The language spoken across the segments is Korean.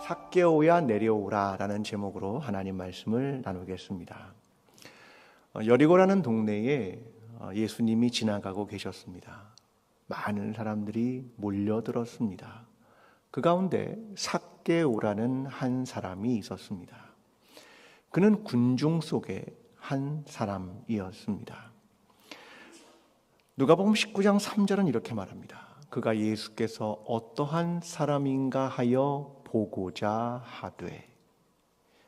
삭개오야 내려오라 라는 제목으로 하나님 말씀을 나누겠습니다. 여리고라는 동네에 예수님이 지나가고 계셨습니다. 많은 사람들이 몰려들었습니다. 그 가운데 삭개오라는 한 사람이 있었습니다. 그는 군중 속의 한 사람이었습니다. 누가복음 19장 3절은 이렇게 말합니다. 그가 예수께서 어떠한 사람인가 하여 보고자 하되,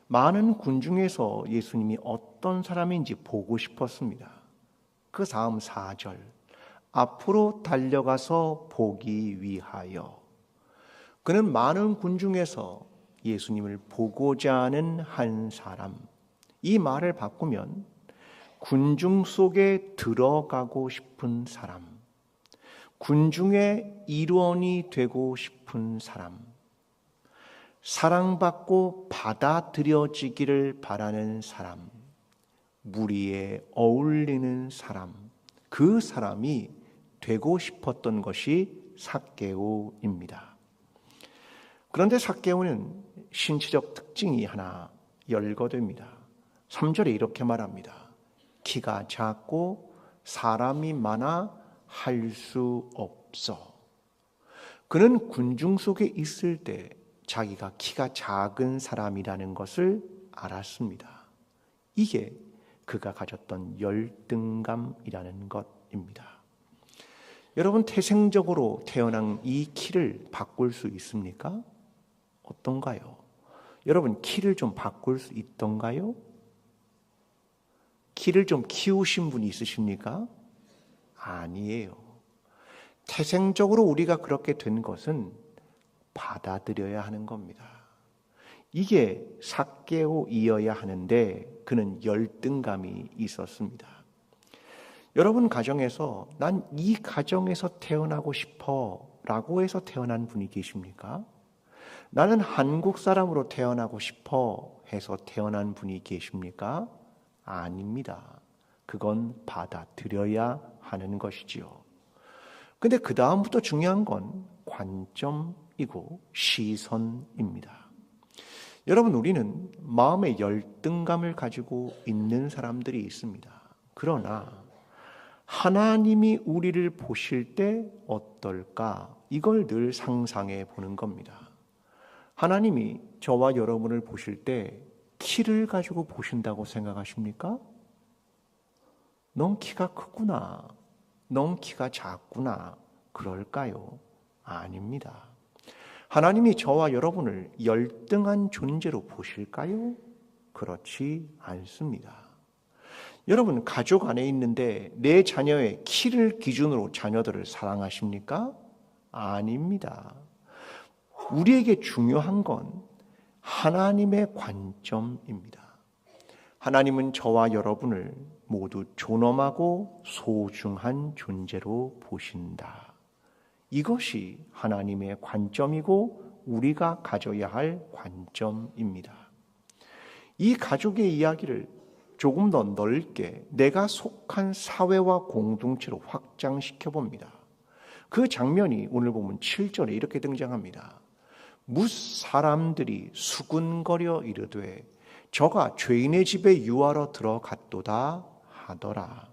많은 군중에서 예수님이 어떤 사람인지 보고 싶었습니다. 그 다음 4절, 앞으로 달려가서 보기 위하여. 그는 많은 군중에서 예수님을 보고자 하는 한 사람. 이 말을 바꾸면 군중 속에 들어가고 싶은 사람, 군중의 일원이 되고 싶은 사람, 사랑받고 받아들여지기를 바라는 사람, 무리에 어울리는 사람, 그 사람이 되고 싶었던 것이 삭개오입니다. 그런데 삭개오는 신체적 특징이 하나 열거됩니다. 3절에 이렇게 말합니다. 키가 작고 사람이 많아 할 수 없어. 그는 군중 속에 있을 때 자기가 키가 작은 사람이라는 것을 알았습니다. 이게 그가 가졌던 열등감이라는 것입니다. 여러분, 태생적으로 태어난 이 키를 바꿀 수 있습니까? 어떤가요? 여러분, 키를 좀 바꿀 수 있던가요? 키를 좀 키우신 분이 있으십니까? 아니에요. 태생적으로 우리가 그렇게 된 것은 받아들여야 하는 겁니다. 이게 삭개오이어야 하는데 그는 열등감이 있었습니다. 여러분 가정에서 난 이 가정에서 태어나고 싶어 라고 해서 태어난 분이 계십니까? 나는 한국 사람으로 태어나고 싶어 해서 태어난 분이 계십니까? 아닙니다. 그건 받아들여야 하는 것이지요. 근데 그 다음부터 중요한 건 관점이고 시선입니다. 여러분, 우리는 마음의 열등감을 가지고 있는 사람들이 있습니다. 그러나 하나님이 우리를 보실 때 어떨까? 이걸 늘 상상해 보는 겁니다. 하나님이 저와 여러분을 보실 때 키를 가지고 보신다고 생각하십니까? 넌 키가 크구나. 넌 키가 작구나. 그럴까요? 아닙니다. 하나님이 저와 여러분을 열등한 존재로 보실까요? 그렇지 않습니다. 여러분, 가족 안에 있는데 내 자녀의 키를 기준으로 자녀들을 사랑하십니까? 아닙니다. 우리에게 중요한 건 하나님의 관점입니다. 하나님은 저와 여러분을 모두 존엄하고 소중한 존재로 보신다. 이것이 하나님의 관점이고 우리가 가져야 할 관점입니다. 이 가족의 이야기를 조금 더 넓게 내가 속한 사회와 공동체로 확장시켜 봅니다. 그 장면이 오늘 보면 7절에 이렇게 등장합니다. 뭇 사람들이 수군거려 이르되 저가 죄인의 집에 유하러 들어갔도다 하더라.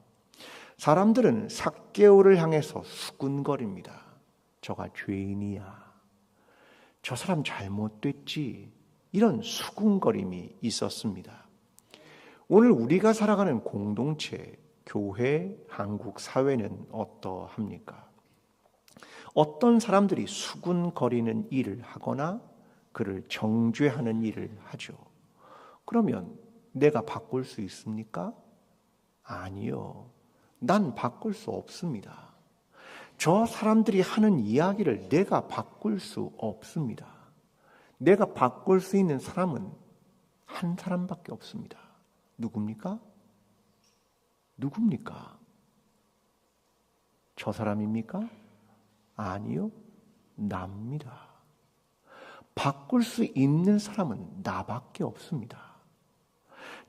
사람들은 삭개오를 향해서 수군거립니다. 저가 죄인이야. 저 사람 잘못됐지. 이런 수군거림이 있었습니다. 오늘 우리가 살아가는 공동체, 교회, 한국 사회는 어떠합니까? 어떤 사람들이 수군거리는 일을 하거나 그를 정죄하는 일을 하죠. 그러면 내가 바꿀 수 있습니까? 아니요. 난 바꿀 수 없습니다. 저 사람들이 하는 이야기를 내가 바꿀 수 없습니다. 내가 바꿀 수 있는 사람은 한 사람밖에 없습니다. 누굽니까? 누굽니까? 저 사람입니까? 아니요. 납니다. 바꿀 수 있는 사람은 나밖에 없습니다.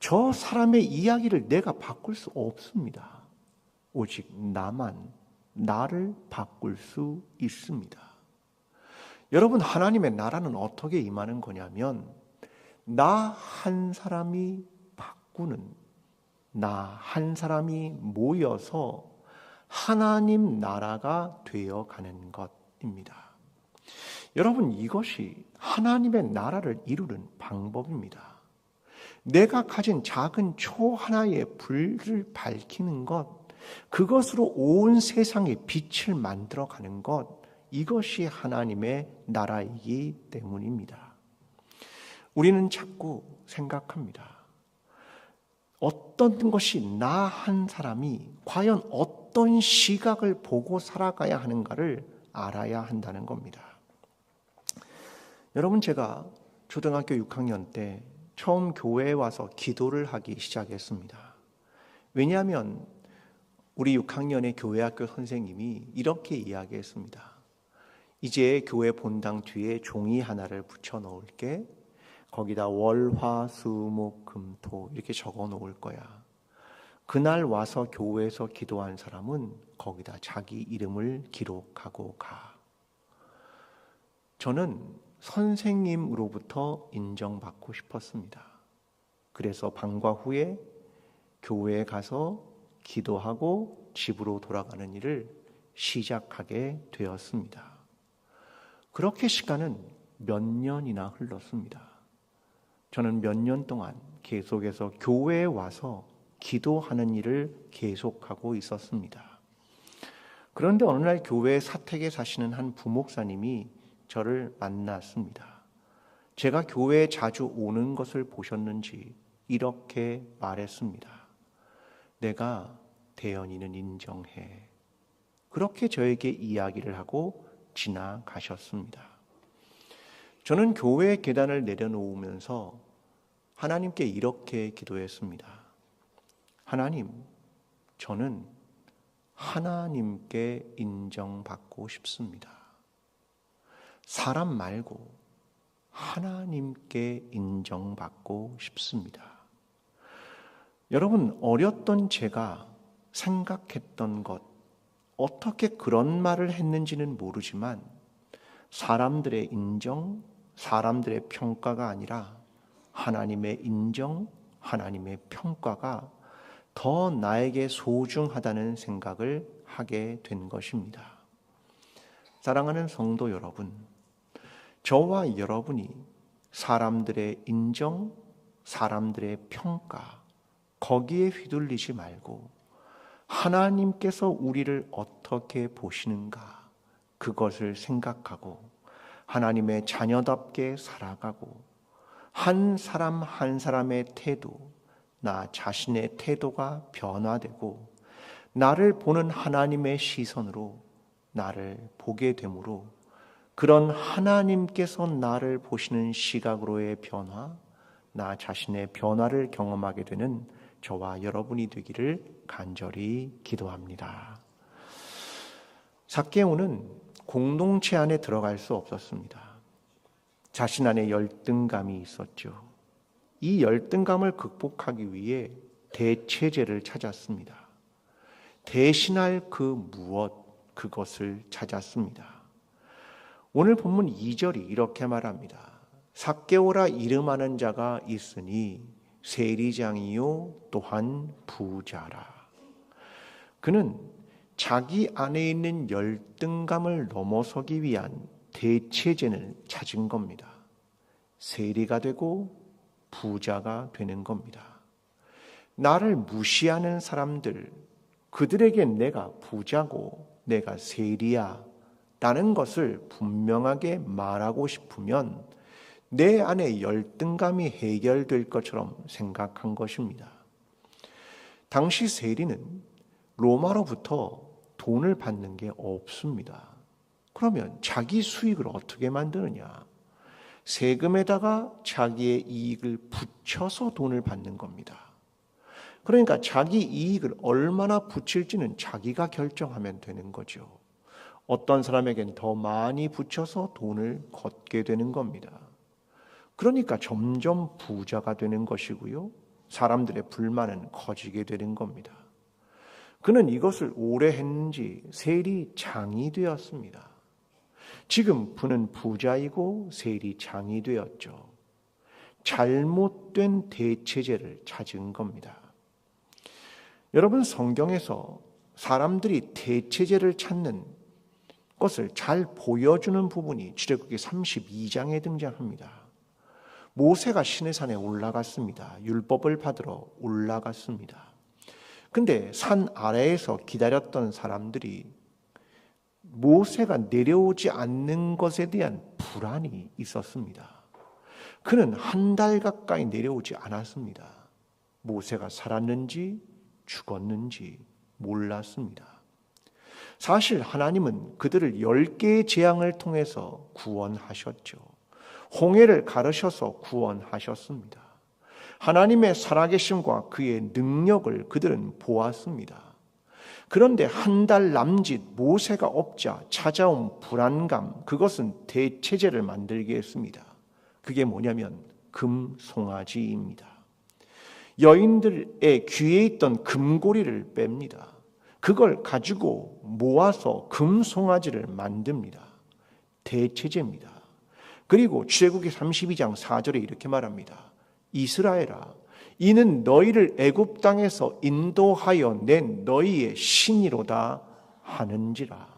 저 사람의 이야기를 내가 바꿀 수 없습니다. 오직 나만 나를 바꿀 수 있습니다. 여러분, 하나님의 나라는 어떻게 임하는 거냐면 나 한 사람이 바꾸는, 나 한 사람이 모여서 하나님 나라가 되어가는 것입니다. 여러분, 이것이 하나님의 나라를 이루는 방법입니다. 내가 가진 작은 초 하나의 불을 밝히는 것, 그것으로 온 세상에 빛을 만들어가는 것, 이것이 하나님의 나라이기 때문입니다. 우리는 자꾸 생각합니다. 어떤 것이 나 한 사람이 과연 어떤 시각을 보고 살아가야 하는가를 알아야 한다는 겁니다. 여러분, 제가 초등학교 6학년 때 처음 교회에 와서 기도를 하기 시작했습니다. 왜냐하면 우리 6학년의 교회학교 선생님이 이렇게 이야기했습니다. 이제 교회 본당 뒤에 종이 하나를 붙여 놓을게. 거기다 월, 화, 수, 목, 금, 토 이렇게 적어 놓을 거야. 그날 와서 교회에서 기도한 사람은 거기다 자기 이름을 기록하고 가. 저는 선생님으로부터 인정받고 싶었습니다. 그래서 방과 후에 교회에 가서 기도하고 집으로 돌아가는 일을 시작하게 되었습니다. 그렇게 시간은 몇 년이나 흘렀습니다. 저는 몇 년 동안 계속해서 교회에 와서 기도하는 일을 계속하고 있었습니다. 그런데 어느 날 교회 사택에 사시는 한 부목사님이 저를 만났습니다. 제가 교회에 자주 오는 것을 보셨는지 이렇게 말했습니다. 내가 대연이는 인정해. 그렇게 저에게 이야기를 하고 지나가셨습니다. 저는 교회 계단을 내려놓으면서 하나님께 이렇게 기도했습니다. 하나님, 저는 하나님께 인정받고 싶습니다. 사람 말고 하나님께 인정받고 싶습니다. 여러분, 어렸던 제가 생각했던 것, 어떻게 그런 말을 했는지는 모르지만 사람들의 인정, 사람들의 평가가 아니라 하나님의 인정, 하나님의 평가가 더 나에게 소중하다는 생각을 하게 된 것입니다. 사랑하는 성도 여러분, 저와 여러분이 사람들의 인정, 사람들의 평가, 거기에 휘둘리지 말고 하나님께서 우리를 어떻게 보시는가, 그것을 생각하고 하나님의 자녀답게 살아가고 한 사람 한 사람의 태도, 나 자신의 태도가 변화되고 나를 보는 하나님의 시선으로 나를 보게 되므로 그런 하나님께서 나를 보시는 시각으로의 변화, 나 자신의 변화를 경험하게 되는 저와 여러분이 되기를 간절히 기도합니다. 삭개오는 공동체 안에 들어갈 수 없었습니다. 자신 안에 열등감이 있었죠. 이 열등감을 극복하기 위해 대체제를 찾았습니다. 대신할 그 무엇, 그것을 찾았습니다. 오늘 본문 2절이 이렇게 말합니다. 삭개오라 이름하는 자가 있으니 세리장이요 또한 부자라. 그는 자기 안에 있는 열등감을 넘어서기 위한 대체제를 찾은 겁니다. 세리가 되고 부자가 되는 겁니다. 나를 무시하는 사람들, 그들에게 내가 부자고 내가 세리야 라는 것을 분명하게 말하고 싶으면 내 안에 열등감이 해결될 것처럼 생각한 것입니다. 당시 세리는 로마로부터 돈을 받는 게 없습니다. 그러면 자기 수익을 어떻게 만드느냐? 세금에다가 자기의 이익을 붙여서 돈을 받는 겁니다. 그러니까 자기 이익을 얼마나 붙일지는 자기가 결정하면 되는 거죠. 어떤 사람에겐 더 많이 붙여서 돈을 걷게 되는 겁니다. 그러니까 점점 부자가 되는 것이고요. 사람들의 불만은 커지게 되는 겁니다. 그는 이것을 오래 했는지 세리장이 되었습니다. 지금 부는 부자이고 세리장이 되었죠. 잘못된 대체제를 찾은 겁니다. 여러분, 성경에서 사람들이 대체제를 찾는 것을 잘 보여주는 부분이 출애굽기 32장에 등장합니다. 모세가 시내산에 올라갔습니다. 율법을 받으러 올라갔습니다. 근데 산 아래에서 기다렸던 사람들이 모세가 내려오지 않는 것에 대한 불안이 있었습니다. 그는 한 달 가까이 내려오지 않았습니다. 모세가 살았는지 죽었는지 몰랐습니다. 사실 하나님은 그들을 10개의 재앙을 통해서 구원하셨죠. 홍해를 가르셔서 구원하셨습니다. 하나님의 살아계심과 그의 능력을 그들은 보았습니다. 그런데 한 달 남짓 모세가 없자 찾아온 불안감, 그것은 대체제를 만들게 했습니다. 그게 뭐냐면 금송아지입니다. 여인들의 귀에 있던 금고리를 뺍니다. 그걸 가지고 모아서 금송아지를 만듭니다. 대체제입니다. 그리고 출애굽기 32장 4절에 이렇게 말합니다. 이스라엘아, 이는 너희를 애굽 땅에서 인도하여 낸 너희의 신이로다 하는지라.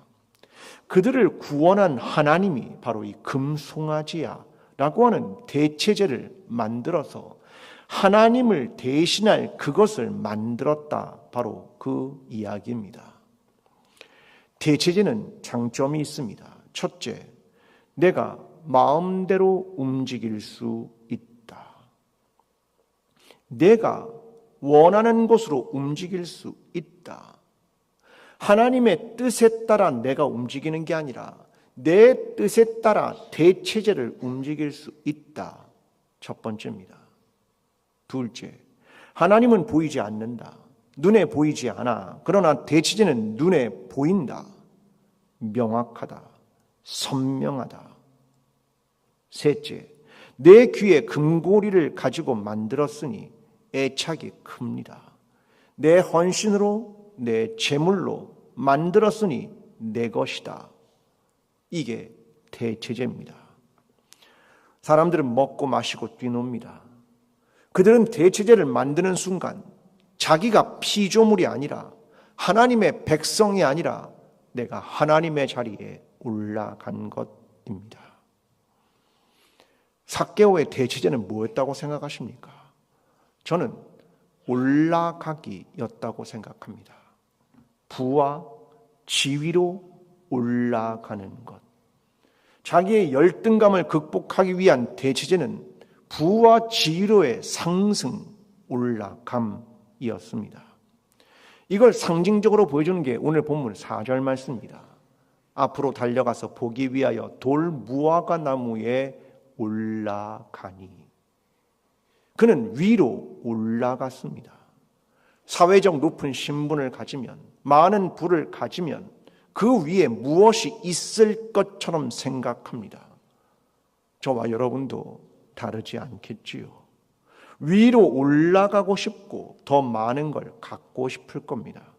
그들을 구원한 하나님이 바로 이 금송아지야 라고 하는 대체제를 만들어서 하나님을 대신할 그것을 만들었다. 바로 그 이야기입니다. 대체제는 장점이 있습니다. 첫째, 내가 마음대로 움직일 수 있다. 내가 원하는 곳으로 움직일 수 있다. 하나님의 뜻에 따라 내가 움직이는 게 아니라 내 뜻에 따라 대체제를 움직일 수 있다. 첫 번째입니다. 둘째, 하나님은 보이지 않는다. 눈에 보이지 않아. 그러나 대체제는 눈에 보인다. 명확하다. 선명하다. 셋째, 내 귀에 금고리를 가지고 만들었으니 애착이 큽니다. 내 헌신으로, 내 재물로 만들었으니 내 것이다. 이게 대체제입니다. 사람들은 먹고 마시고 뛰놉니다. 그들은 대체제를 만드는 순간 자기가 피조물이 아니라 하나님의 백성이 아니라 내가 하나님의 자리에 올라간 것입니다. 삭개오의 대체제는 뭐였다고 생각하십니까? 저는 올라가기였다고 생각합니다. 부와 지위로 올라가는 것. 자기의 열등감을 극복하기 위한 대체제는 부와 지위로의 상승, 올라감이었습니다. 이걸 상징적으로 보여주는 게 오늘 본문 4절 말씀입니다. 앞으로 달려가서 보기 위하여 돌 무화과 나무에 올라가니. 그는 위로 올라갔습니다. 사회적 높은 신분을 가지면, 많은 부를 가지면 그 위에 무엇이 있을 것처럼 생각합니다. 저와 여러분도 다르지 않겠지요. 위로 올라가고 싶고 더 많은 걸 갖고 싶을 겁니다.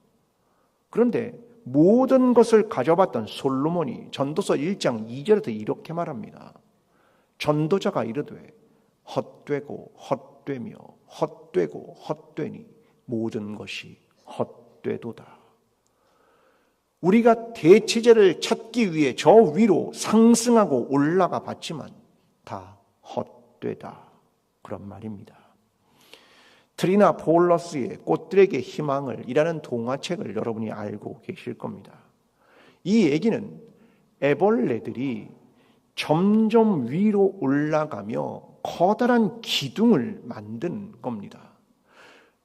그런데 모든 것을 가져봤던 솔로몬이 전도서 1장 2절에서 이렇게 말합니다. 전도자가 이르되 헛되고 헛되며 헛되고 헛되니 모든 것이 헛되도다. 우리가 대체제를 찾기 위해 저 위로 상승하고 올라가 봤지만 다 헛되다. 그런 말입니다. 트리나 포울러스의 꽃들에게 희망을 이라는 동화책을 여러분이 알고 계실 겁니다. 이 얘기는 애벌레들이 점점 위로 올라가며 커다란 기둥을 만든 겁니다.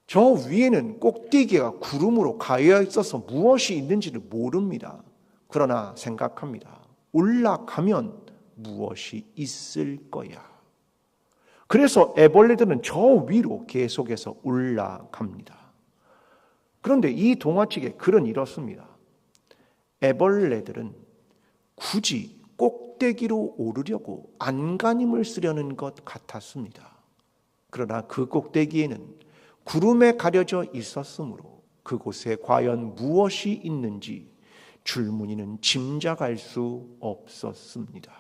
저 위에는 꼭대기가 구름으로 가여 있어서 무엇이 있는지를 모릅니다. 그러나 생각합니다. 올라가면 무엇이 있을 거야. 그래서 애벌레들은 저 위로 계속해서 올라갑니다. 그런데 이 동화책의 글은 이렇습니다. 애벌레들은 굳이 꼭대기로 오르려고 안간힘을 쓰려는 것 같았습니다. 그러나 그 꼭대기에는 구름에 가려져 있었으므로 그곳에 과연 무엇이 있는지 줄무늬는 짐작할 수 없었습니다.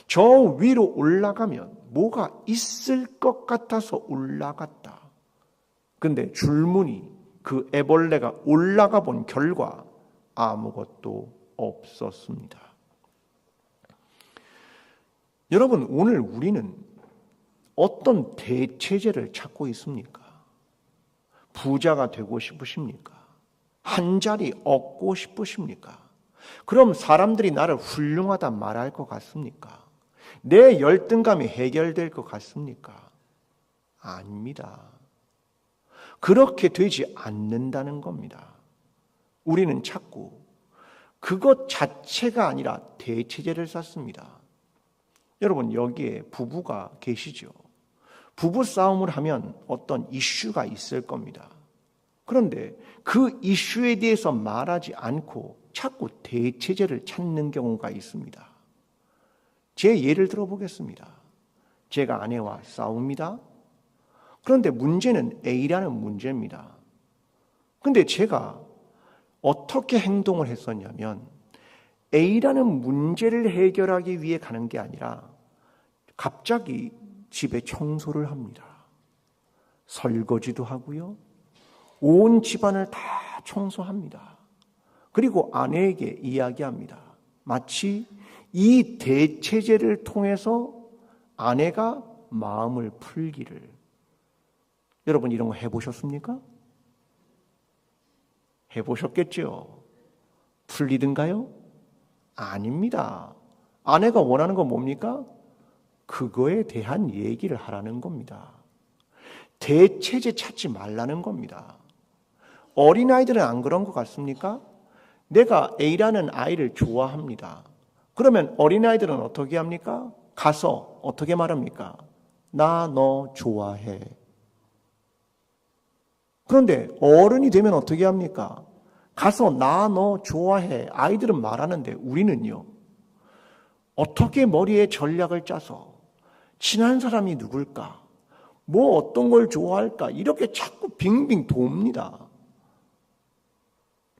저 위로 올라가면 뭐가 있을 것 같아서 올라갔다. 근데 줄무늬, 그 애벌레가 올라가 본 결과 아무것도 없었습니다. 여러분, 오늘 우리는 어떤 대체제를 찾고 있습니까? 부자가 되고 싶으십니까? 한 자리 얻고 싶으십니까? 그럼 사람들이 나를 훌륭하다 말할 것 같습니까? 내 열등감이 해결될 것 같습니까? 아닙니다. 그렇게 되지 않는다는 겁니다. 우리는 자꾸 그것 자체가 아니라 대체제를 찾습니다. 여러분, 여기에 부부가 계시죠? 부부 싸움을 하면 어떤 이슈가 있을 겁니다. 그런데 그 이슈에 대해서 말하지 않고 자꾸 대체제를 찾는 경우가 있습니다. 제 예를 들어보겠습니다. 제가 아내와 싸웁니다. 그런데 문제는 A라는 문제입니다. 그런데 제가 어떻게 행동을 했었냐면 A라는 문제를 해결하기 위해 가는 게 아니라 갑자기 집에 청소를 합니다. 설거지도 하고요. 온 집안을 다 청소합니다. 그리고 아내에게 이야기합니다. 마치 이 대체제를 통해서 아내가 마음을 풀기를. 여러분, 이런 거 해보셨습니까? 해보셨겠죠? 풀리든가요? 아닙니다. 아내가 원하는 건 뭡니까? 그거에 대한 얘기를 하라는 겁니다. 대체제 찾지 말라는 겁니다. 어린아이들은 안 그런 것 같습니까? 내가 A라는 아이를 좋아합니다. 그러면 어린아이들은 어떻게 합니까? 가서 어떻게 말합니까? 나 너 좋아해. 그런데 어른이 되면 어떻게 합니까? 가서 나 너 좋아해. 아이들은 말하는데 우리는요. 어떻게 머리에 전략을 짜서 친한 사람이 누굴까? 뭐 어떤 걸 좋아할까? 이렇게 자꾸 빙빙 돕니다.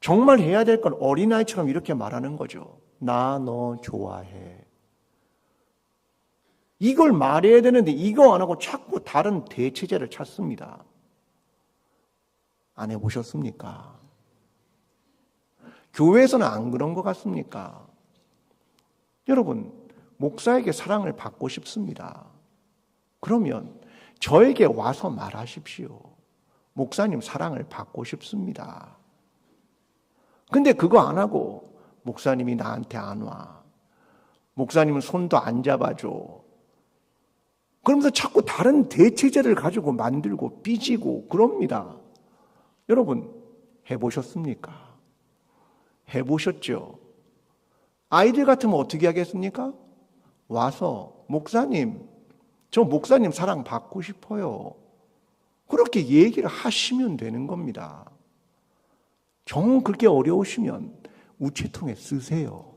정말 해야 될 건 어린아이처럼 이렇게 말하는 거죠. 나 너 좋아해. 이걸 말해야 되는데 이거 안 하고 자꾸 다른 대체제를 찾습니다. 안 해보셨습니까? 교회에서는 안 그런 것 같습니까? 여러분, 목사에게 사랑을 받고 싶습니다. 그러면 저에게 와서 말하십시오. 목사님 사랑을 받고 싶습니다. 근데 그거 안 하고 목사님이 나한테 안 와. 목사님은 손도 안 잡아줘. 그러면서 자꾸 다른 대체제를 가지고 만들고 삐지고 그럽니다. 여러분, 해보셨습니까? 해보셨죠? 아이들 같으면 어떻게 하겠습니까? 와서 목사님, 저 목사님 사랑 받고 싶어요. 그렇게 얘기를 하시면 되는 겁니다. 정 그렇게 어려우시면 우체통에 쓰세요.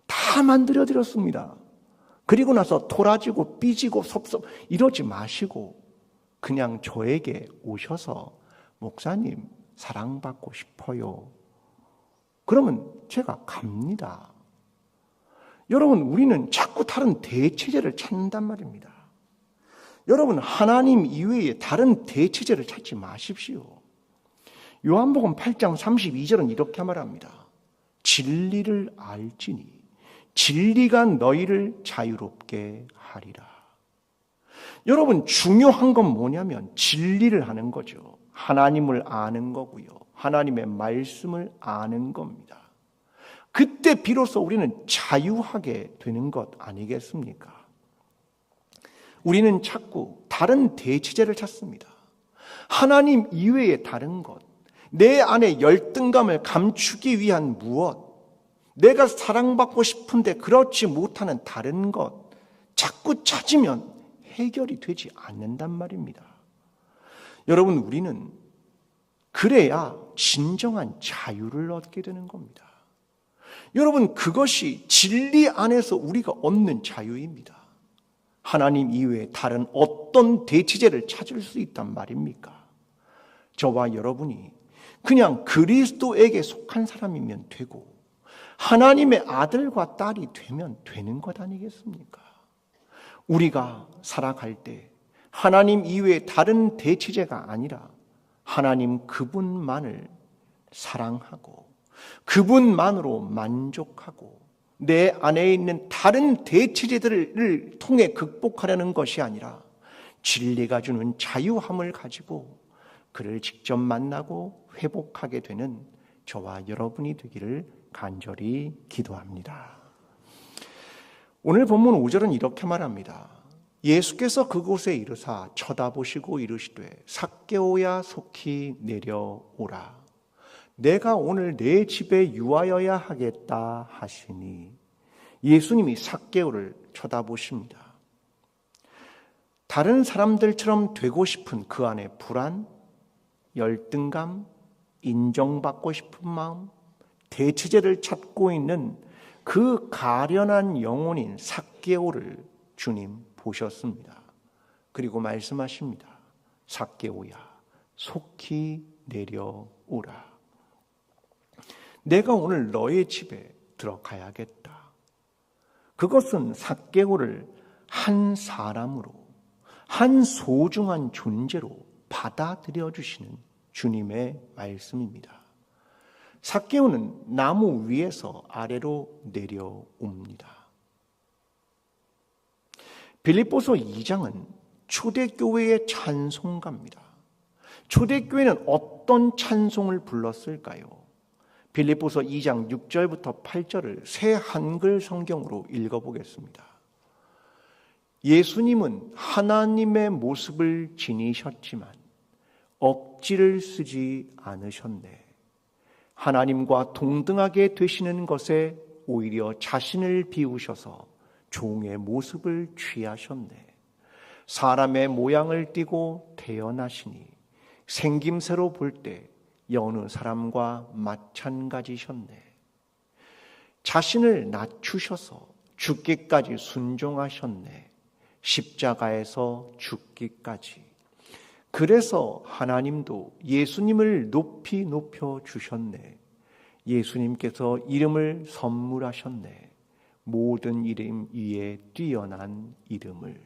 다 만들어드렸습니다. 그리고 나서 토라지고 삐지고 이러지 마시고 그냥 저에게 오셔서 목사님 사랑받고 싶어요. 그러면 제가 갑니다. 여러분, 우리는 자꾸 다른 대체제를 찾는단 말입니다. 여러분, 하나님 이외에 다른 대체제를 찾지 마십시오. 요한복음 8장 32절은 이렇게 말합니다. 진리를 알지니 진리가 너희를 자유롭게 하리라. 여러분, 중요한 건 뭐냐면 진리를 하는 거죠. 하나님을 아는 거고요. 하나님의 말씀을 아는 겁니다. 그때 비로소 우리는 자유하게 되는 것 아니겠습니까? 우리는 자꾸 다른 대체제를 찾습니다. 하나님 이외의 다른 것, 내 안에 열등감을 감추기 위한 무엇, 내가 사랑받고 싶은데 그렇지 못하는 다른 것, 자꾸 찾으면 해결이 되지 않는단 말입니다. 여러분, 우리는 그래야 진정한 자유를 얻게 되는 겁니다. 여러분, 그것이 진리 안에서 우리가 얻는 자유입니다. 하나님 이외에 다른 어떤 대체제를 찾을 수 있단 말입니까? 저와 여러분이 그냥 그리스도에게 속한 사람이면 되고 하나님의 아들과 딸이 되면 되는 것 아니겠습니까? 우리가 살아갈 때 하나님 이외에 다른 대체제가 아니라 하나님 그분만을 사랑하고 그분만으로 만족하고 내 안에 있는 다른 대체제들을 통해 극복하려는 것이 아니라 진리가 주는 자유함을 가지고 그를 직접 만나고 회복하게 되는 저와 여러분이 되기를 간절히 기도합니다. 오늘 본문 5절은 이렇게 말합니다. 예수께서 그곳에 이르사 쳐다보시고 이르시되 삭개오야 속히 내려오라. 내가 오늘 내 집에 유하여야 하겠다 하시니 예수님이 삭개오를 쳐다보십니다. 다른 사람들처럼 되고 싶은 그 안에 불안, 열등감, 인정받고 싶은 마음, 대체제를 찾고 있는 그 가련한 영혼인 삭개오를 주님 보셨습니다. 그리고 말씀하십니다. 삭개오야, 속히 내려오라. 내가 오늘 너의 집에 들어가야겠다. 그것은 삭개오를 한 사람으로, 한 소중한 존재로 받아들여 주시는 주님의 말씀입니다. 삭개오는 나무 위에서 아래로 내려옵니다. 빌립보서 2장은 초대교회의 찬송가입니다. 초대교회는 어떤 찬송을 불렀을까요? 빌립보서 2장 6절부터 8절을 새 한글 성경으로 읽어보겠습니다. 예수님은 하나님의 모습을 지니셨지만 억지를 쓰지 않으셨네. 하나님과 동등하게 되시는 것에 오히려 자신을 비우셔서 종의 모습을 취하셨네. 사람의 모양을 띠고 태어나시니 생김새로 볼 때 여느 사람과 마찬가지셨네. 자신을 낮추셔서 죽기까지 순종하셨네. 십자가에서 죽기까지. 그래서 하나님도 예수님을 높이 높여 주셨네. 예수님께서 이름을 선물하셨네. 모든 이름 위에 뛰어난 이름을.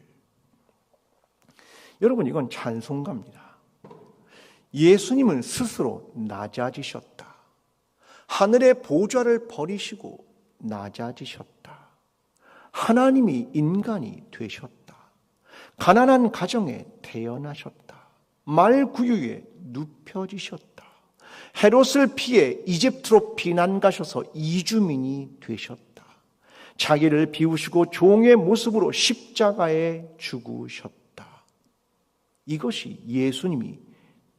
여러분, 이건 찬송가입니다. 예수님은 스스로 낮아지셨다. 하늘의 보좌를 버리시고 낮아지셨다. 하나님이 인간이 되셨다. 가난한 가정에 태어나셨다. 말구유에 눕혀지셨다. 헤롯을 피해 이집트로 피난 가셔서 이주민이 되셨다. 자기를 비우시고 종의 모습으로 십자가에 죽으셨다. 이것이 예수님이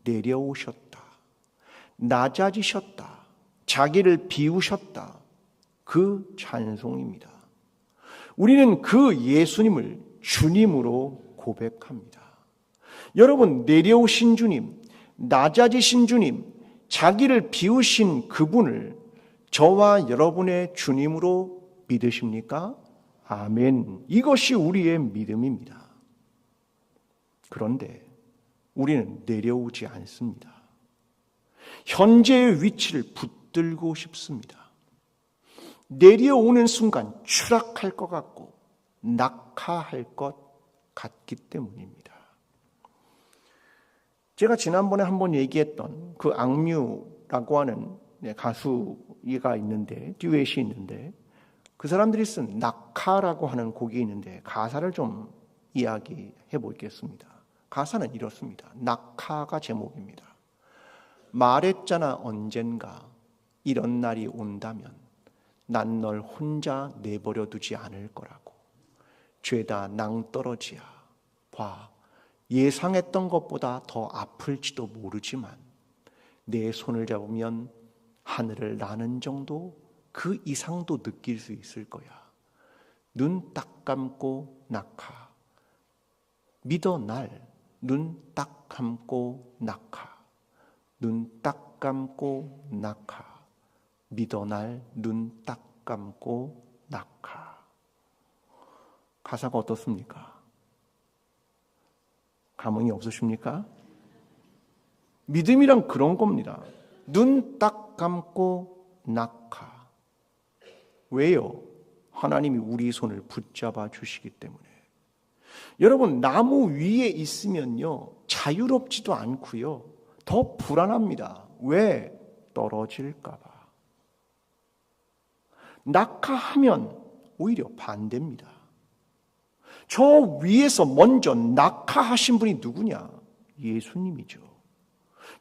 내려오셨다. 낮아지셨다. 자기를 비우셨다. 그 찬송입니다. 우리는 그 예수님을 주님으로 고백합니다. 여러분, 내려오신 주님, 낮아지신 주님, 자기를 비우신 그분을 저와 여러분의 주님으로 믿으십니까? 아멘. 이것이 우리의 믿음입니다. 그런데 우리는 내려오지 않습니다. 현재의 위치를 붙들고 싶습니다. 내려오는 순간 추락할 것 같고 낙하할 것 같기 때문입니다. 제가 지난번에 한번 얘기했던 그 악뮤라고 하는 가수가 있는데, 듀엣이 있는데, 그 사람들이 쓴 낙하라고 하는 곡이 있는데 가사를 좀 이야기해 보겠습니다. 가사는 이렇습니다. 낙하가 제목입니다. 말했잖아 언젠가 이런 날이 온다면 난 널 혼자 내버려 두지 않을 거라고. 죄다 낭떠러지야. 봐, 예상했던 것보다 더 아플지도 모르지만 내 손을 잡으면 하늘을 나는 정도 그 이상도 느낄 수 있을 거야. 눈 딱 감고 낙하. 믿어 날. 눈 딱 감고 낙하. 눈 딱 감고 낙하. 믿어 날. 눈 딱 감고 낙하. 가사가 어떻습니까? 감흥이 없으십니까? 믿음이란 그런 겁니다. 눈 딱 감고 낙하. 왜요? 하나님이 우리 손을 붙잡아 주시기 때문에. 여러분, 나무 위에 있으면요, 자유롭지도 않고요, 더 불안합니다. 왜? 떨어질까 봐. 낙하하면 오히려 반대입니다. 저 위에서 먼저 낙하하신 분이 누구냐? 예수님이죠.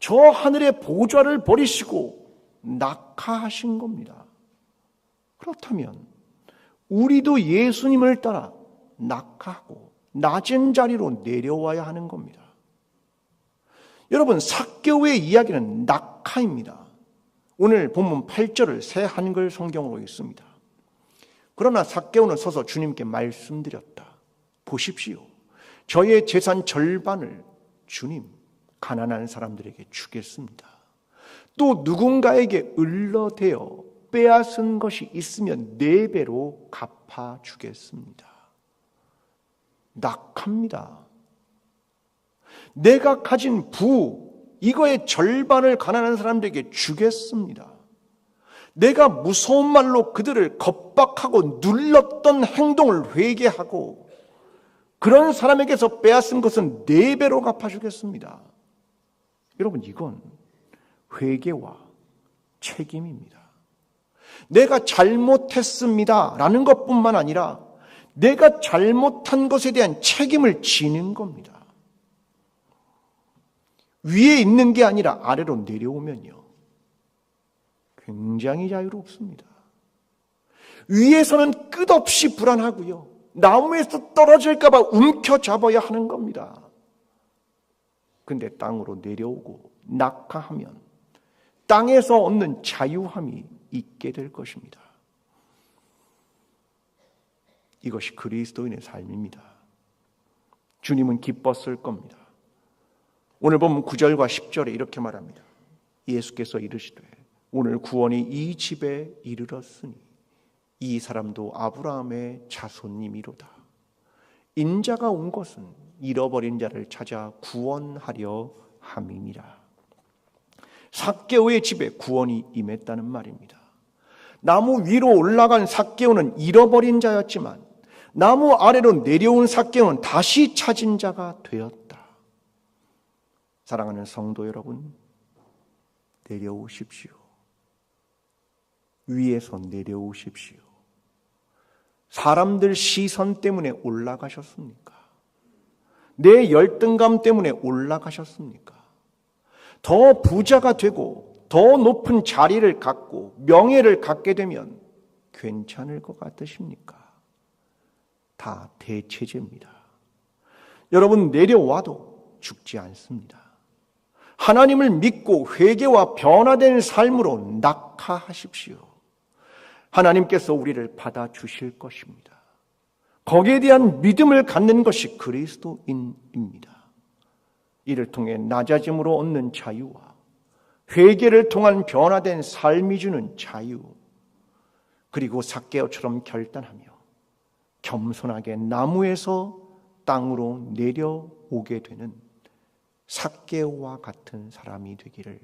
저 하늘의 보좌를 버리시고 낙하하신 겁니다. 그렇다면 우리도 예수님을 따라 낙하하고 낮은 자리로 내려와야 하는 겁니다. 여러분, 삭개오의 이야기는 낙하입니다. 오늘 본문 8절을 새 한글 성경으로 읽습니다. 그러나 삭개오는 서서 주님께 말씀드렸다. 보십시오. 저의 재산 절반을 주님, 가난한 사람들에게 주겠습니다. 또 누군가에게 을러대어 빼앗은 것이 있으면 4배로 갚아주겠습니다. 낙합니다. 내가 가진 이거의 절반을 가난한 사람들에게 주겠습니다. 내가 무서운 말로 그들을 겁박하고 눌렀던 행동을 회개하고 그런 사람에게서 빼앗은 것은 4배로 갚아주겠습니다. 여러분, 이건 회개와 책임입니다. 내가 잘못했습니다 라는 것뿐만 아니라 내가 잘못한 것에 대한 책임을 지는 겁니다. 위에 있는 게 아니라 아래로 내려오면요, 굉장히 자유롭습니다. 위에서는 끝없이 불안하고요, 나무에서 떨어질까 봐 움켜잡아야 하는 겁니다. 근데 땅으로 내려오고 낙하하면 땅에서 얻는 자유함이 있게 될 것입니다. 이것이 그리스도인의 삶입니다. 주님은 기뻤을 겁니다. 오늘 보면 9절과 10절에 이렇게 말합니다. 예수께서 이르시되 오늘 구원이 이 집에 이르렀으니 이 사람도 아브라함의 자손님이로다. 인자가 온 것은 잃어버린 자를 찾아 구원하려 함이니라. 삭개오의 집에 구원이 임했다는 말입니다. 나무 위로 올라간 삭개오는 잃어버린 자였지만 나무 아래로 내려온 삭개오는 다시 찾은 자가 되었다. 사랑하는 성도 여러분, 내려오십시오. 위에서 내려오십시오. 사람들 시선 때문에 올라가셨습니까? 내 열등감 때문에 올라가셨습니까? 더 부자가 되고 더 높은 자리를 갖고 명예를 갖게 되면 괜찮을 것 같으십니까? 다 대체제입니다. 여러분, 내려와도 죽지 않습니다. 하나님을 믿고 회개와 변화된 삶으로 낙하하십시오. 하나님께서 우리를 받아주실 것입니다. 거기에 대한 믿음을 갖는 것이 그리스도인입니다. 이를 통해 낮아짐으로 얻는 자유와 회개를 통한 변화된 삶이 주는 자유, 그리고 삭개오처럼 결단하며 겸손하게 나무에서 땅으로 내려오게 되는 삭개오와 같은 사람이 되기를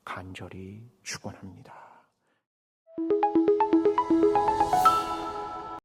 간절히 축원합니다.